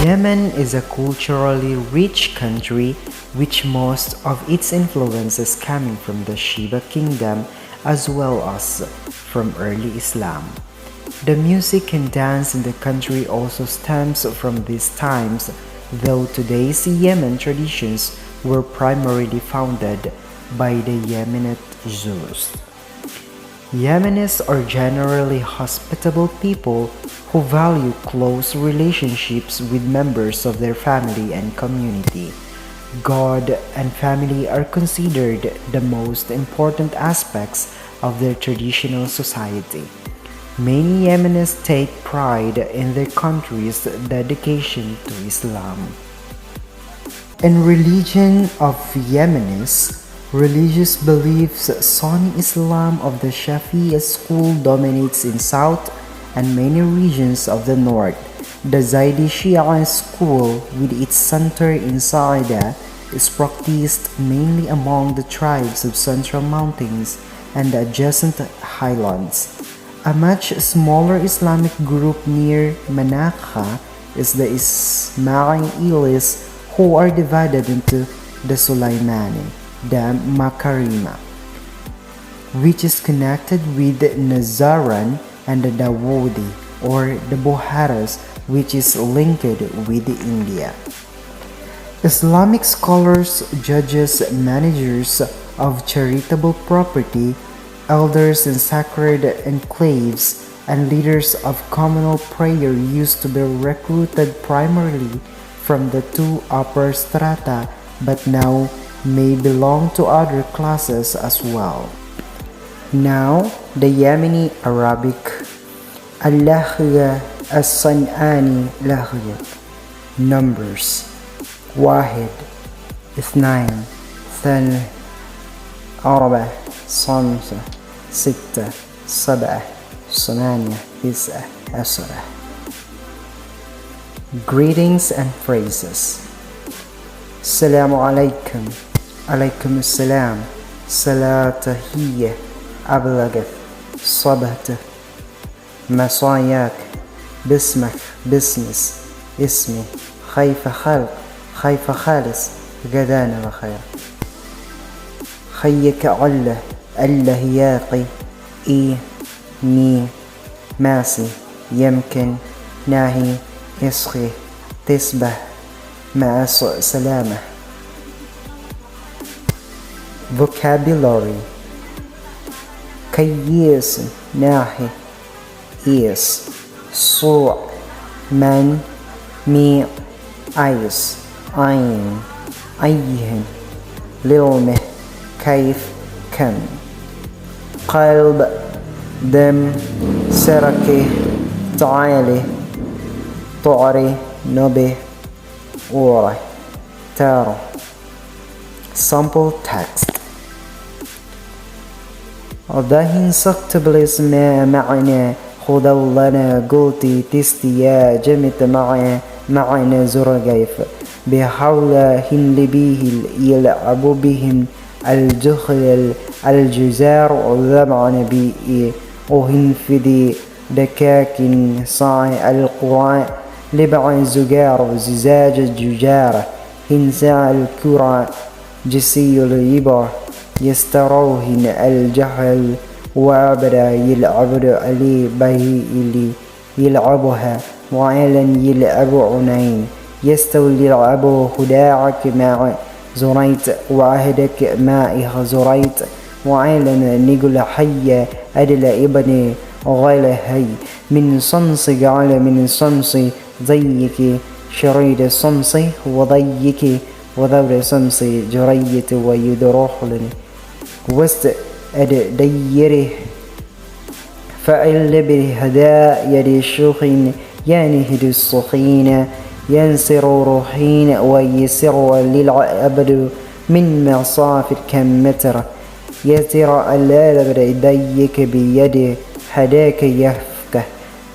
Yemen is a culturally rich country with most of its influences coming from the Shiba kingdom as well as from early Islam. The music and dance in the country also stems from these times, though today's Yemen traditions were primarily founded by the Yemenite Jews. Yemenis are generally hospitable people who value close relationships with members of their family and community. God and family are considered the most important aspects of their traditional society. Many Yemenis take pride in their country's dedication to Islam. In religion of Yemenis, religious beliefs, Sunni Islam of the Shafi'i school dominates in south and many regions of the north. The Zaydi Shia school, with its center in Saida, is practiced mainly among the tribes of Central Mountains and the adjacent highlands. A much smaller Islamic group near Manakha is the Ismailis, who are divided into the Sulaimani, the Makarima, which is connected with the Nazaran, and the Dawoodi or the Buharas, which is linked with India. Islamic scholars, judges, managers of charitable property, elders in sacred enclaves, and leaders of communal prayer used to be recruited primarily from the two upper strata, but now may belong to other classes as well. Now, the Yemeni Arabic Al-Lahya As-San'ani Lahya. Numbers: واحد اثنين ثلاثة أربعة خمسة ستة سبعة ثمانية تسعة عشرة. Greetings and phrases. Assalamu alaikum. Alaikum assalam. صلاة هي أبلغت صبهت مساياك باسمك باسمس اسمي خيف خلق خيف خالص غدانا بخير خيك علة أله ياقي إي مي ماسي يمكن ناهي يسخي تسبح مع سلامة. Vocabulary: كيس ناحي إيس صوع من مي أيس عين أيهن للمه كيف كم قلب دم سركي تعالي تعري نبي أوري تارو. Sample text. ضهن سقط بالاسم معنا خذوا لنا قلتي تستي يا جمت معنا زرقيف بحول هن بيه يلعب بهم الجخل الجزار وذمعن بي وهن فدي دكاك صاع القراء لبع زجار زجاج الججارة هن ساع الكرة جسي اليبر يستروهن الجهل وعبدا يلعبد علي به اللي يلعبها وعلا يلعب عنين يستولي يلعب خداعك مع زريت وعهدك مائها زريت وعلا نقول حي أدل ابن غيل هي من صنص جعل من صنص ضيك شريد الصنص وضيك وذور صنص جريت ويدروحلني وست أد ديره فعل بهداء يد الشوخين ينهد الصخين ينصر روحين ويسر للعبد من مصافر كم متر يسر اللال ديك بيده هداك يفكه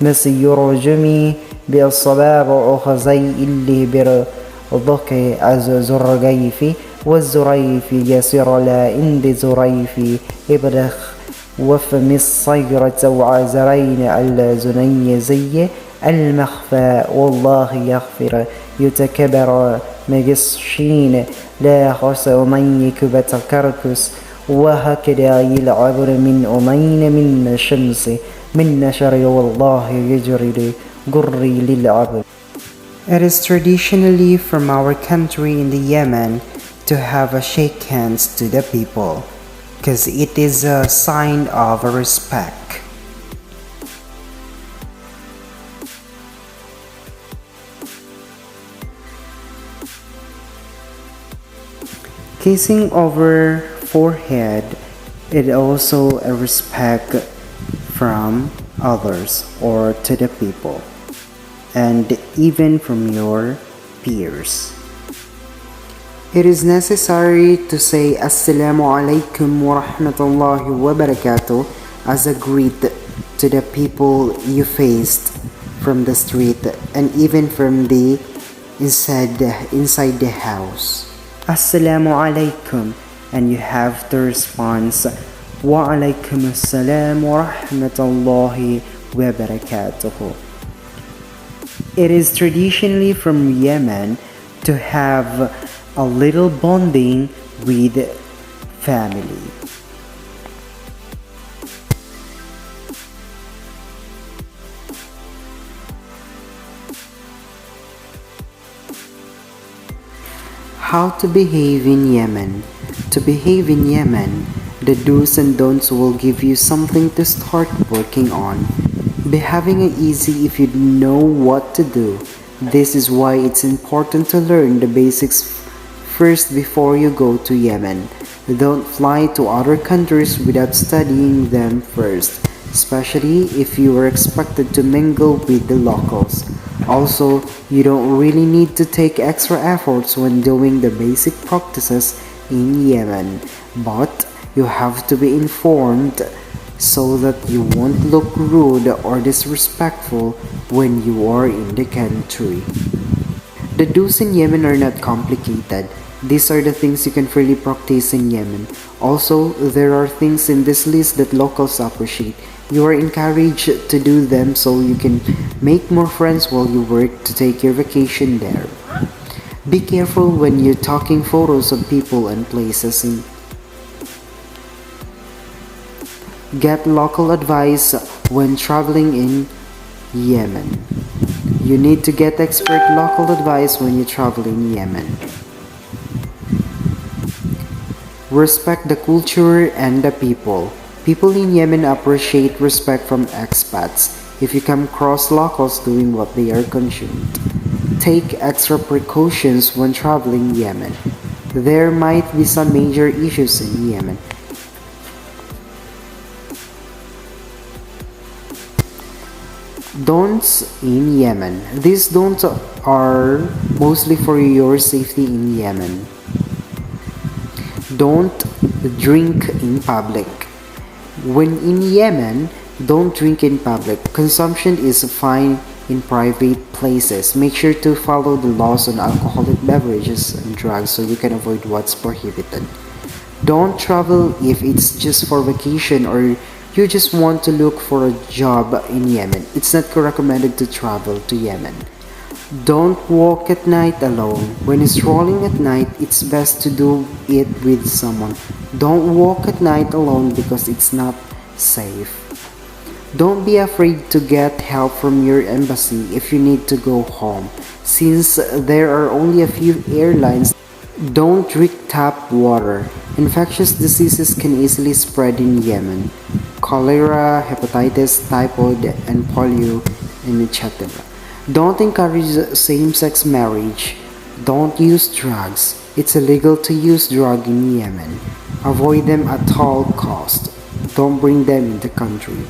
مسير جمي بالصباب أخزي اللي برضك از زرقيفي والزريف يسر لا إند زريفي إبرخ وفم الصيرة وعزرين الزني زي المخفى والله يغفر يتكبر مقصشين لا خس أميك بتكركس وهكذا يلعبر من أمين من الشمس من نشر والله يجري قري للعبر. It is traditionally from our country in the Yemen to have a shake hands to the people, because it is a sign of respect. Kissing over forehead is also a respect from others or to the people, and even from your peers. It is necessary to say Assalamu alaikum wa rahmatullahi wa barakatuh as a greet to the people you faced from the street and even from the inside the house. Assalamu alaikum, and you have to respond wa alaikum assalam wa rahmatullahi wa barakatuh. It is traditionally from Yemen to have a little bonding with family. How to behave in Yemen. To behave in Yemen, the do's and don'ts will give you something to start working on. Behaving easy if you know what to do. This is why it's important to learn the basics first before you go to Yemen. Don't fly to other countries without studying them first, especially if you are expected to mingle with the locals. Also, you don't really need to take extra efforts when doing the basic practices in Yemen, but you have to be informed so that you won't look rude or disrespectful when you are in the country. The do's in Yemen are not complicated. These are the things you can freely practice in Yemen. Also, there are things in this list that locals appreciate. You are encouraged to do them so you can make more friends while you work to take your vacation there. Be careful when you're taking photos of people and places. Get local advice when traveling in Yemen. You need to get expert local advice when you travel in Yemen. Respect the culture and the people. People in Yemen appreciate respect from expats. If you come across locals doing what they are consumed, take extra precautions when traveling Yemen. There might be some major issues in Yemen. Don'ts in Yemen. These don'ts are mostly for your safety in Yemen. Don't drink in public. When in Yemen, don't drink in public. Consumption is fine in private places. Make sure to follow the laws on alcoholic beverages and drugs so you can avoid what's prohibited. Don't travel if it's just for vacation or you just want to look for a job in Yemen. It's not recommended to travel to Yemen. Don't walk at night alone. When strolling at night, it's best to do it with someone. Don't walk at night alone because it's not safe. Don't be afraid to get help from your embassy if you need to go home. Since there are only a few airlines, don't drink tap water. Infectious diseases can easily spread in Yemen. Cholera, hepatitis, typhoid, and polio, and etc. Don't encourage same-sex marriage. Don't use drugs. It's illegal to use drugs in Yemen. Avoid them at all cost. Don't bring them in the country.